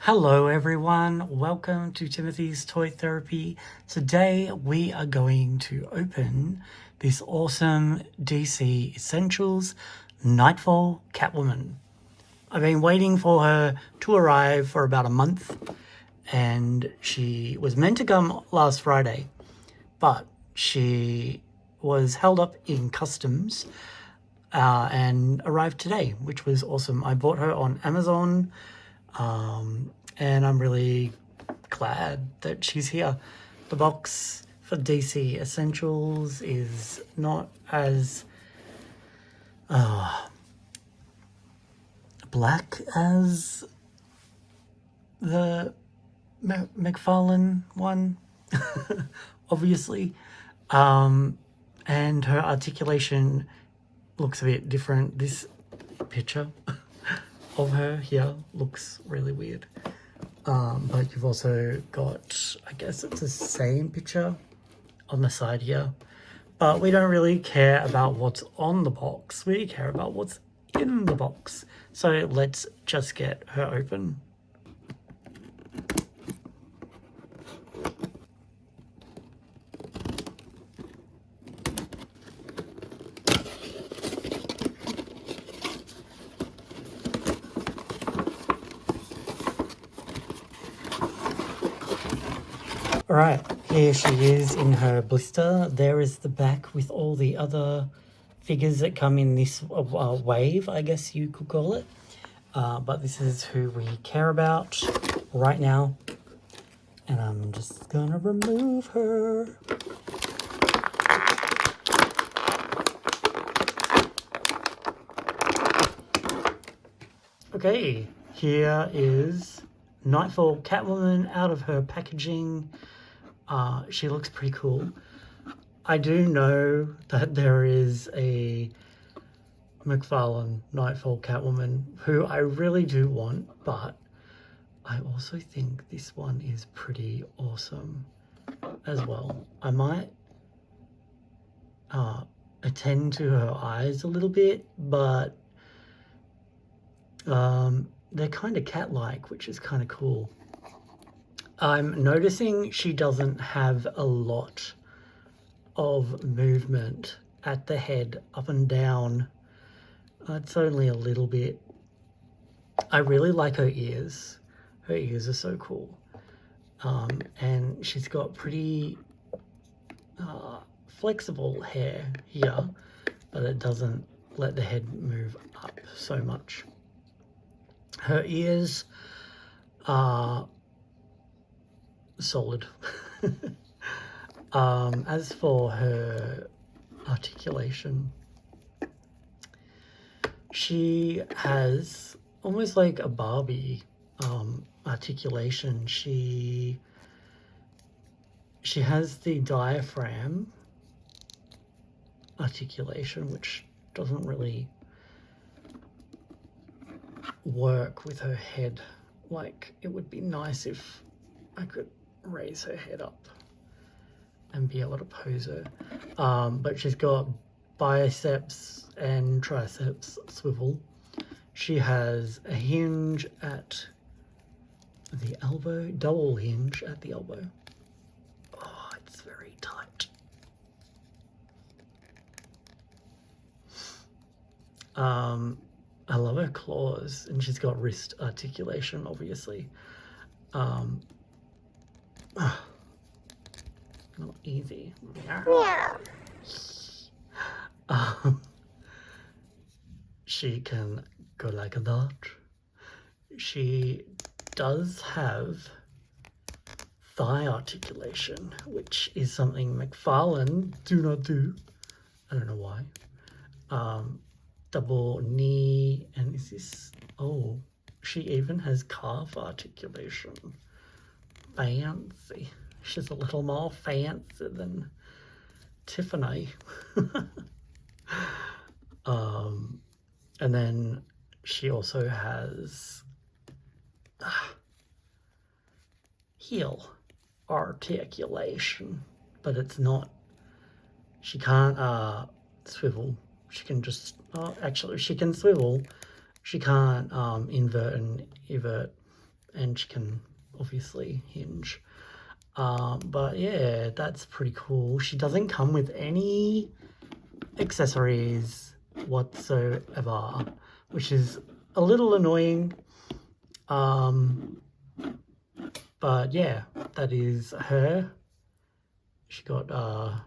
Hello everyone, welcome to Timothy's Toy Therapy. Today we are going to open this awesome DC Essentials Nightfall Catwoman. I've been waiting for her to arrive for about a month, and she was meant to come last Friday, but she was held up in customs and arrived today, which was awesome. I bought her on Amazon. And I'm really glad that she's here. The box for DC Essentials is not as black as the McFarlane one, obviously. And her articulation looks a bit different. This picture of her here looks really weird. But you've also got, I guess it's the same picture on the side here. But we don't really care about what's on the box. We care about what's in the box. So let's just get her open. Alright, here she is in her blister. There is the back with all the other figures that come in this wave, I guess you could call it. But this is who we care about right now. And I'm just gonna remove her. Okay, here is Nightfall Catwoman out of her packaging. She looks pretty cool. I do know that there is a McFarlane Nightfall Catwoman who I really do want, but I also think this one is pretty awesome as well. I might attend to her eyes a little bit, but they're kind of cat-like, which is kind of cool. I'm noticing she doesn't have a lot of movement at the head, up and down. It's only a little bit. I really like her ears. Her ears are so cool. And she's got pretty flexible hair here, but it doesn't let the head move up so much. Her ears are solid. As for her articulation, she has almost like a Barbie articulation. She has the diaphragm articulation, which doesn't really work with her head. Like, it would be nice if I could raise her head up and be able to pose her. But she's got biceps and triceps swivel. She has a hinge at the elbow, double hinge at the elbow. Oh, it's very tight. I love her claws, and she's got wrist articulation, obviously. Not easy. She can go like that. She does have thigh articulation, which is something McFarlane do not do. I don't know why. Double knee, and is this, oh, she even has calf articulation. Fancy. She's a little more fancy than Tiffany. And then she also has heel articulation, but it's not, she can't swivel. She can just, actually she can swivel. She can't invert and evert and she can obviously hinge. But yeah, that's pretty cool. She doesn't come with any accessories whatsoever, which is a little annoying. But yeah, that is her. She got a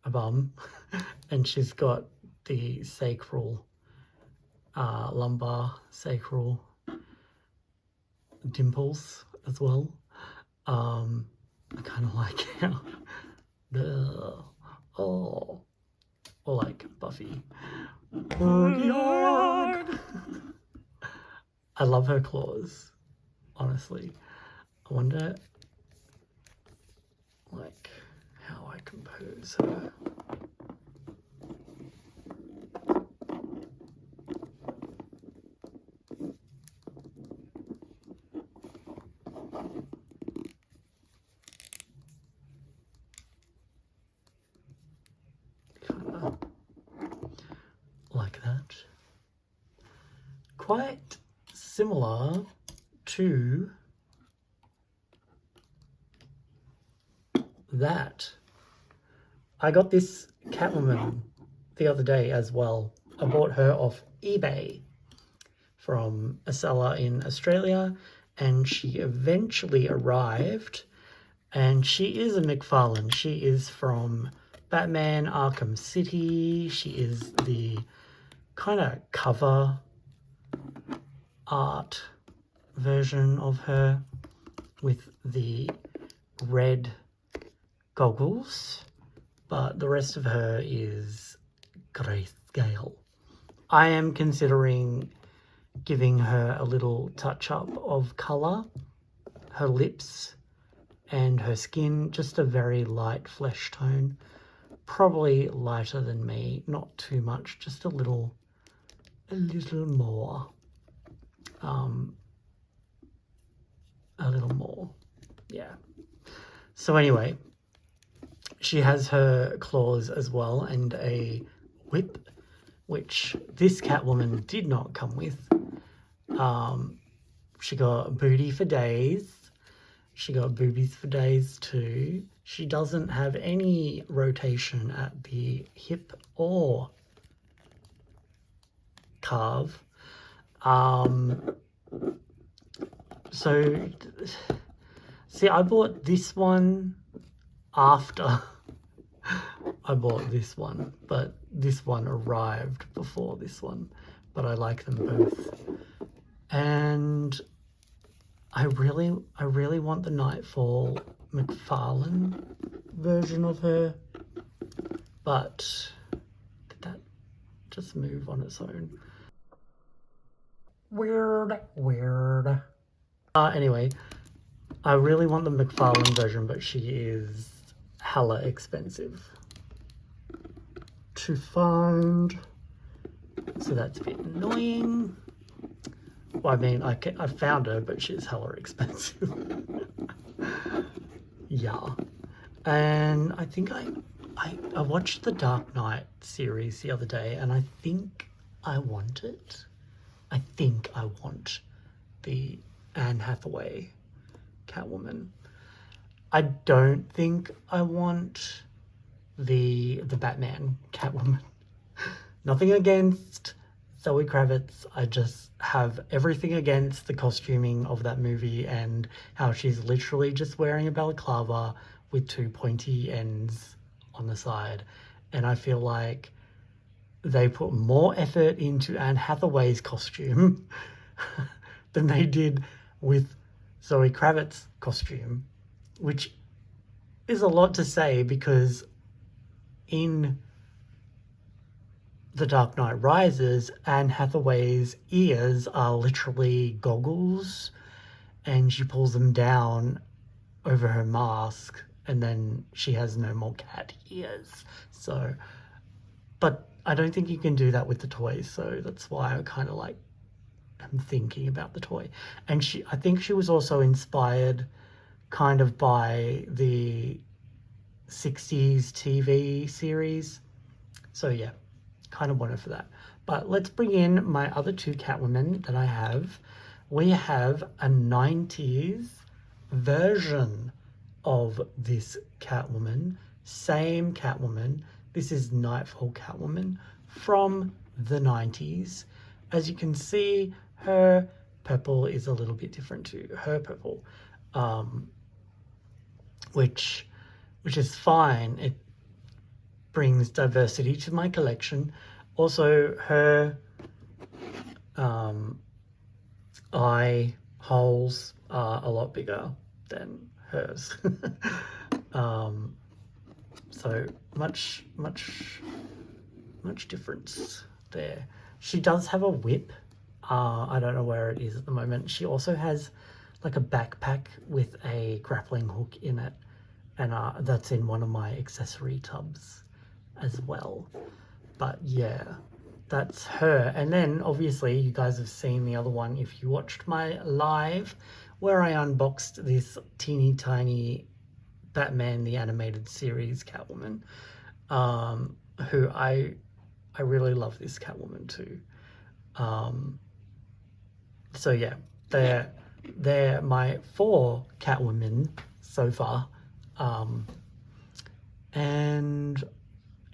bum and she's got the sacral, lumbar sacral dimples as well. I kind of like how or like Buffy. I love her claws, honestly. I wonder like how I compose her. Kinda like that. Quite similar to that. I got this Catwoman the other day as well. I bought her off eBay from a seller in Australia, and she eventually arrived, and she is a McFarlane. She is from Batman Arkham City. She is the kind of cover art version of her with the red goggles, but the rest of her is grayscale. I am considering giving her a little touch up of color, her lips and her skin, just a very light flesh tone, probably lighter than me, not too much, just a little more. A little more, yeah. So anyway, she has her claws as well and a whip, which this Catwoman did not come with. She got booty for days. She got boobies for days too. She doesn't have any rotation at the hip or calf. So, see, I bought this one after I bought this one, but this one arrived before this one, but I like them both. And I really want the Nightfall McFarlane version of her, but did that just move on its own? Weird. Anyway, I really want the McFarlane version, but she is hella expensive to find, so that's a bit annoying. Well, I mean, I found her, but she's hella expensive. Yeah. And I think I watched the Dark Knight series the other day, and I think I want it. I think I want the Anne Hathaway Catwoman. I don't think I want the Batman Catwoman. Nothing against Zoe Kravitz. I just have everything against the costuming of that movie and how she's literally just wearing a balaclava with two pointy ends on the side. And I feel like they put more effort into Anne Hathaway's costume than they did with Zoe Kravitz's costume, which is a lot to say because in The Dark Knight Rises, Anne Hathaway's ears are literally goggles, and she pulls them down over her mask, and then she has no more cat ears. So, but I don't think you can do that with the toy, so that's why I kind of like am thinking about the toy. And I think she was also inspired kind of by the 60s TV series. So yeah, kind of want her for that. But let's bring in my other two Catwomen that I have. we have a 90s version of this Catwoman. Same Catwoman. This is Nightfall Catwoman from the 90s. As you can see, her purple is a little bit different to her purple, which is fine. It brings diversity to my collection. Also, her eye holes are a lot bigger than hers. So much difference there. She does have a whip. I don't know where it is at the moment. She also has like a backpack with a grappling hook in it, and that's in one of my accessory tubs as well. But yeah, that's her. And then obviously you guys have seen the other one if you watched my live where I unboxed this teeny tiny Batman the Animated Series Catwoman, who I really love this Catwoman too. So yeah, they're my 4 Catwomen so far. And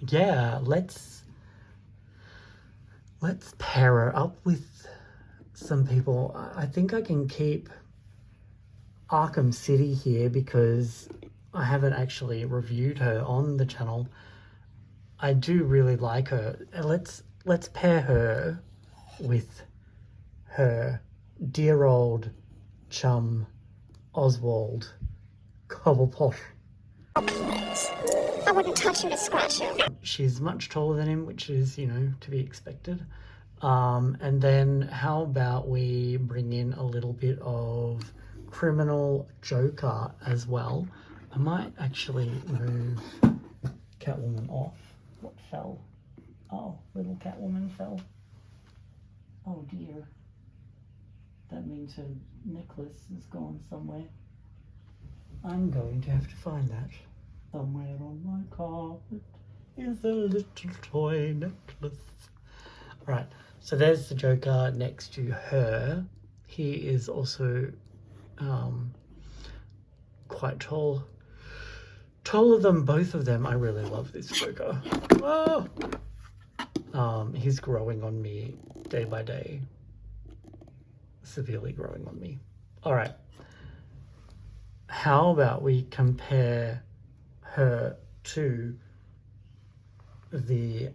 yeah, let's pair her up with some people. I think I can keep Arkham City here because I haven't actually reviewed her on the channel. I do really like her. Let's pair her with her dear old chum Oswald Cobblepot. I wouldn't touch him to scratch him. She's much taller than him, which is, you know, to be expected. And then how about we bring in a little bit of criminal Joker as well. I might actually move Catwoman off. What fell? Oh, little Catwoman fell. Oh dear. That means her necklace is gone somewhere. I'm going to have to find that. Somewhere on my carpet is a little toy necklace. Right, so there's the Joker next to her. He is also quite tall. Taller than both of them. I really love this Joker. Oh! He's growing on me day by day. Severely growing on me. All right. How about we compare her to the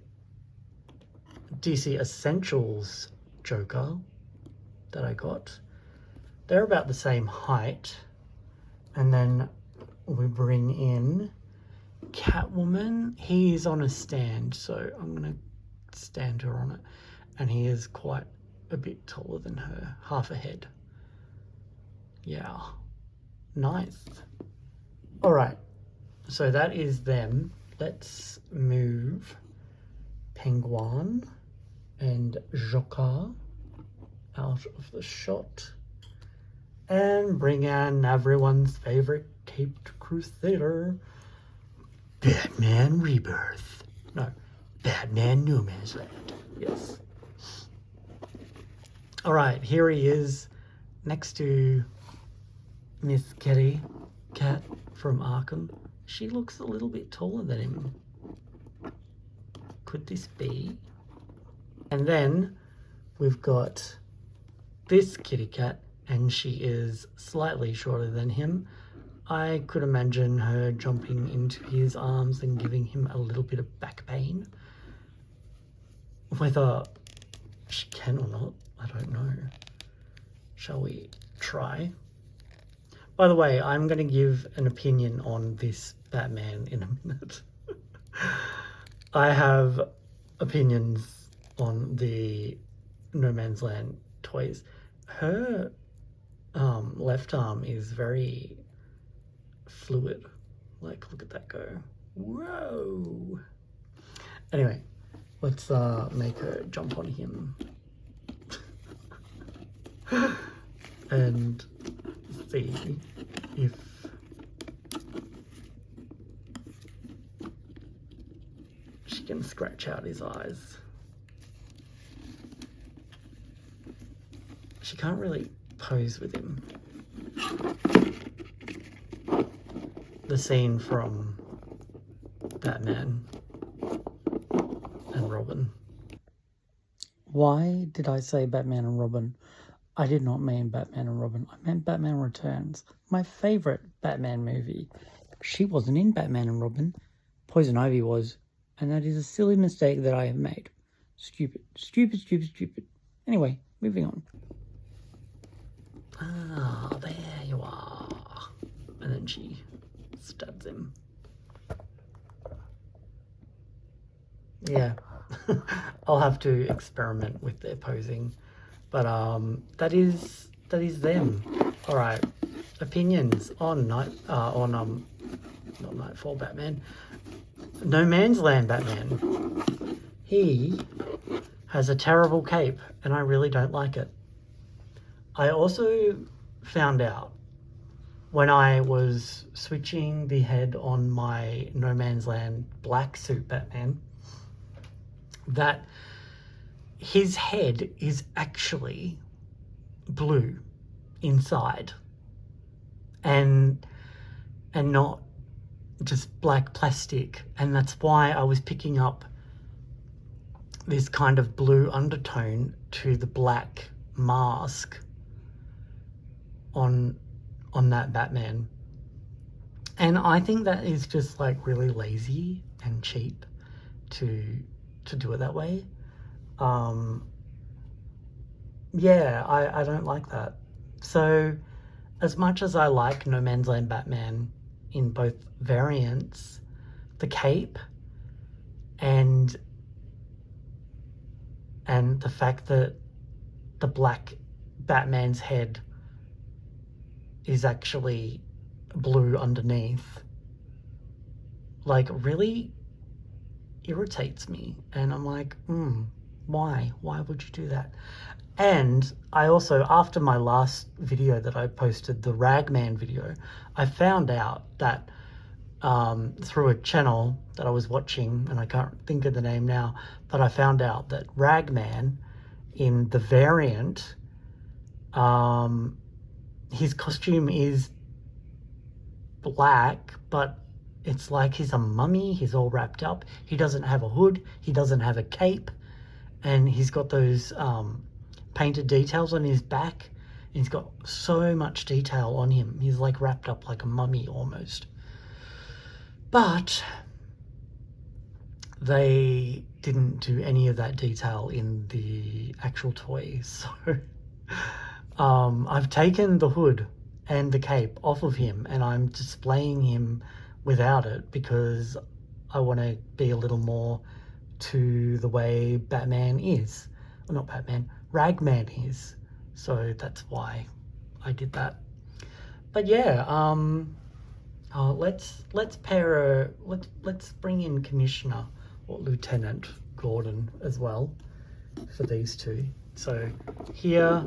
DC Essentials Joker that I got. They're about the same height. And then we bring in Catwoman. He is on a stand, so I'm going to stand her on it. And he is quite a bit taller than her, half a head. Yeah, nice. All right, so that is them. Let's move Penguin and Joker out of the shot and bring in everyone's favorite caped crusader, Batman Rebirth. No, Batman No Man's Land. Yes. All right, here he is next to Miss Kitty Cat from Arkham. She looks a little bit taller than him. Could this be? And then we've got this kitty cat, and she is slightly shorter than him. I could imagine her jumping into his arms and giving him a little bit of back pain. Whether she can or not, I don't know. Shall we try? By the way, I'm going to give an opinion on this Batman in a minute. I have opinions on the No Man's Land toys. Her left arm is very fluid. Like, look at that go. Whoa. Anyway, let's make her jump on him. And see if she can scratch out his eyes. She can't really pose with him. The scene from Batman and Robin. Why did I say Batman and Robin? I did not mean Batman and Robin. I meant Batman Returns. My favourite Batman movie. She wasn't in Batman and Robin. Poison Ivy was. And that is a silly mistake that I have made. Stupid. Stupid, stupid, stupid. Anyway, moving on. Ah, there you are. And then she stabs him. Yeah. I'll have to experiment with their posing. But that is them. Alright. Opinions on not Nightfall Batman. No Man's Land Batman. He has a terrible cape and I really don't like it. I also found out when I was switching the head on my No Man's Land black suit Batman that his head is actually blue inside and not just black plastic, and that's why I was picking up this kind of blue undertone to the black mask on that Batman. And I think that is just like really lazy and cheap to do it that way. Yeah, I don't like that. So as much as I like No Man's Land Batman in both variants, the cape and the fact that the black Batman's head is actually blue underneath, like, really irritates me. And I'm like, why would you do that? And I also, after my last video that I posted, the Ragman video, I found out that through a channel that I was watching, and I can't think of the name now, but I found out that Ragman in the variant, his costume is black, but it's like he's a mummy. He's all wrapped up. He doesn't have a hood. He doesn't have a cape. And he's got those painted details on his back. And he's got so much detail on him. He's like wrapped up like a mummy almost. But they didn't do any of that detail in the actual toy. So I've taken the hood and the cape off of him and I'm displaying him without it because I want to be a little more to the way Batman is. Well, not Batman, Ragman is. So that's why I did that. But yeah, let's bring in Commissioner or Lieutenant Gordon as well for these two. So here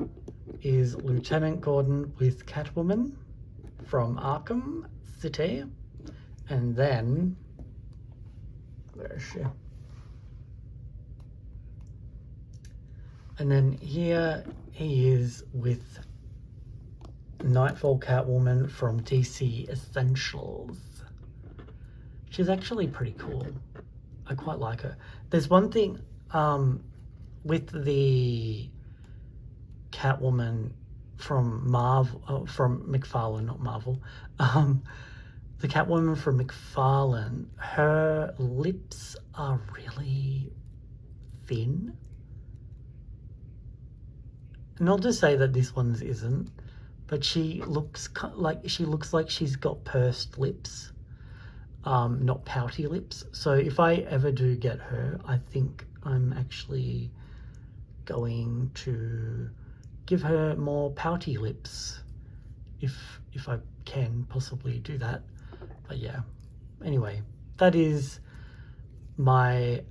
is Lieutenant Gordon with Catwoman from Arkham City, and then where is she? And then here he is with Nightfall Catwoman from DC Essentials. She's actually pretty cool. I quite like her. There's one thing with the Catwoman from from McFarlane, not Marvel. The Catwoman from McFarlane, her lips are really thin. Not to say that this one's isn't, but she looks like she's got pursed lips, not pouty lips. So if I ever do get her, I think I'm actually going to give her more pouty lips, if I can possibly do that. But yeah, anyway, that is my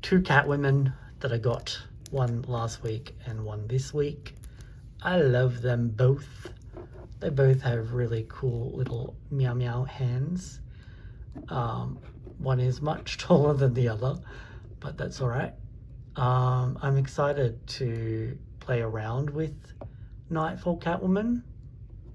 two Catwomen that I got. One last week and one this week. I love them both. They both have really cool little meow meow hands. One is much taller than the other, but that's all right. I'm excited to play around with Nightfall Catwoman.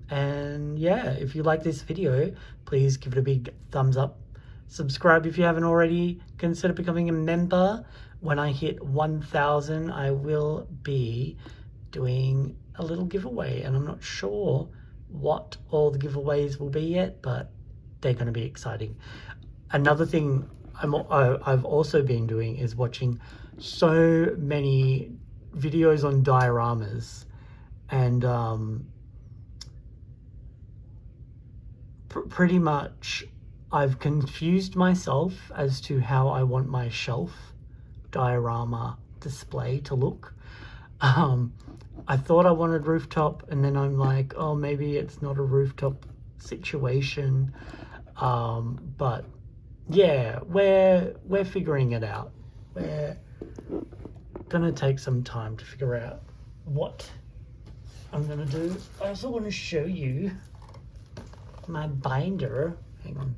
And yeah, if you like this video, please give it a big thumbs up. Subscribe if you haven't already. Consider becoming a member. When I hit 1,000, I will be doing a little giveaway, and I'm not sure what all the giveaways will be yet, but they're going to be exciting. Another thing I've also been doing is watching so many videos on dioramas, and pretty much I've confused myself as to how I want my shelf diorama display to look. I thought I wanted rooftop, and then I'm like, oh, maybe it's not a rooftop situation. But yeah, we're figuring it out. We're gonna take some time to figure out what I'm gonna do. I also want to show you my binder. Hang on,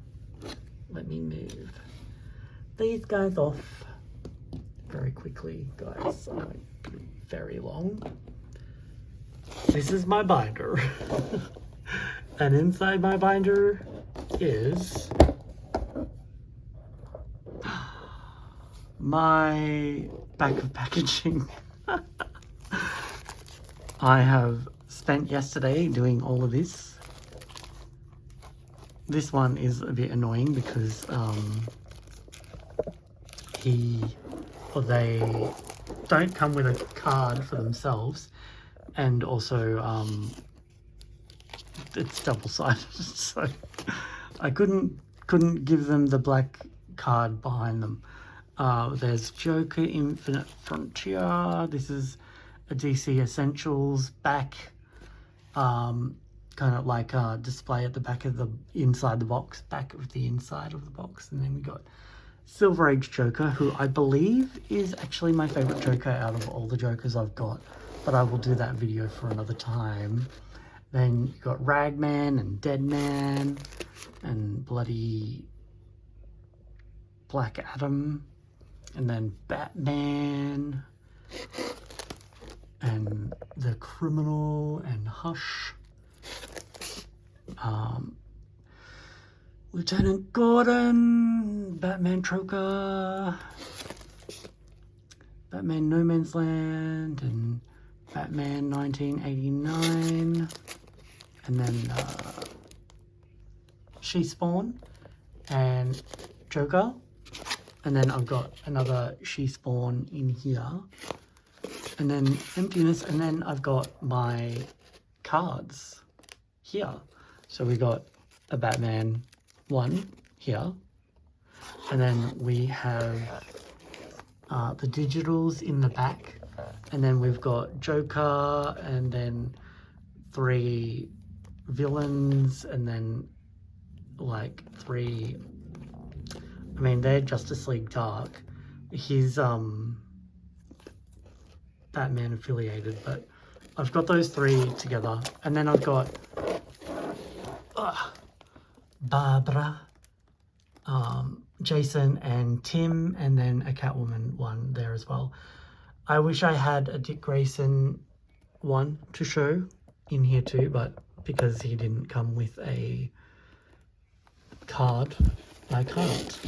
let me move these guys off very quickly, guys. I won't be very long. This is my binder. And inside my binder is my back of packaging. I have spent yesterday doing all of this. This one is a bit annoying because they don't come with a card for themselves, and also it's double-sided, so I couldn't give them the black card behind them. There's Joker Infinite Frontier. This is a DC Essentials back, kind of like a display at the back of the inside the box, back of the inside of the box. And then we got Silver Age Joker, who I believe is actually my favorite Joker out of all the Jokers I've got, but I will do that video for another time. Then you got Ragman and Deadman and bloody Black Adam, and then Batman and the Criminal and Hush, Lieutenant Gordon, Batman Troker, Batman No Man's Land, and Batman 1989, and then She-Spawn and Joker, and then I've got another She-Spawn in here, and then Emptiness, and then I've got my cards here. So we got a Batman one here, and then we have the digitals in the back, and then we've got Joker, and then 3 villains, and then like 3, I mean, they're Justice League Dark. He's Batman affiliated, but I've got those 3 together, and then I've got Barbara, Jason and Tim, and then a Catwoman one there as well. I wish I had a Dick Grayson one to show in here too, but because he didn't come with a card, I can't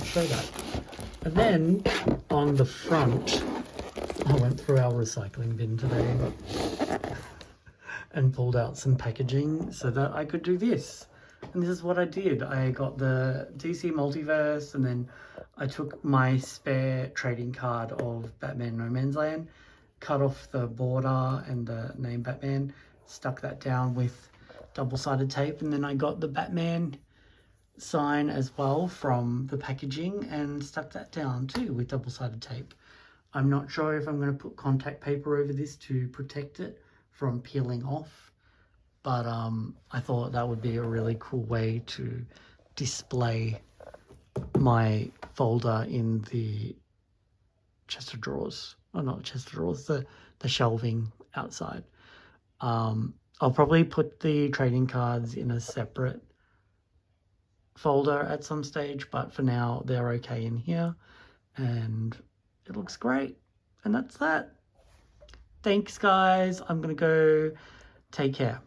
show that. And then on the front, I went through our recycling bin today and pulled out some packaging so that I could do this. And this is what I did. I got the DC Multiverse, and then I took my spare trading card of Batman No Man's Land, cut off the border and the name Batman, stuck that down with double-sided tape, and then I got the Batman sign as well from the packaging and stuck that down too with double-sided tape. I'm not sure if I'm going to put contact paper over this to protect it from peeling off, but I thought that would be a really cool way to display my folder in the chest of drawers, or not chest of drawers, the shelving outside. I'll probably put the trading cards in a separate folder at some stage, but for now they're okay in here, and it looks great. And that's that. Thanks, guys. I'm going to go. Take care.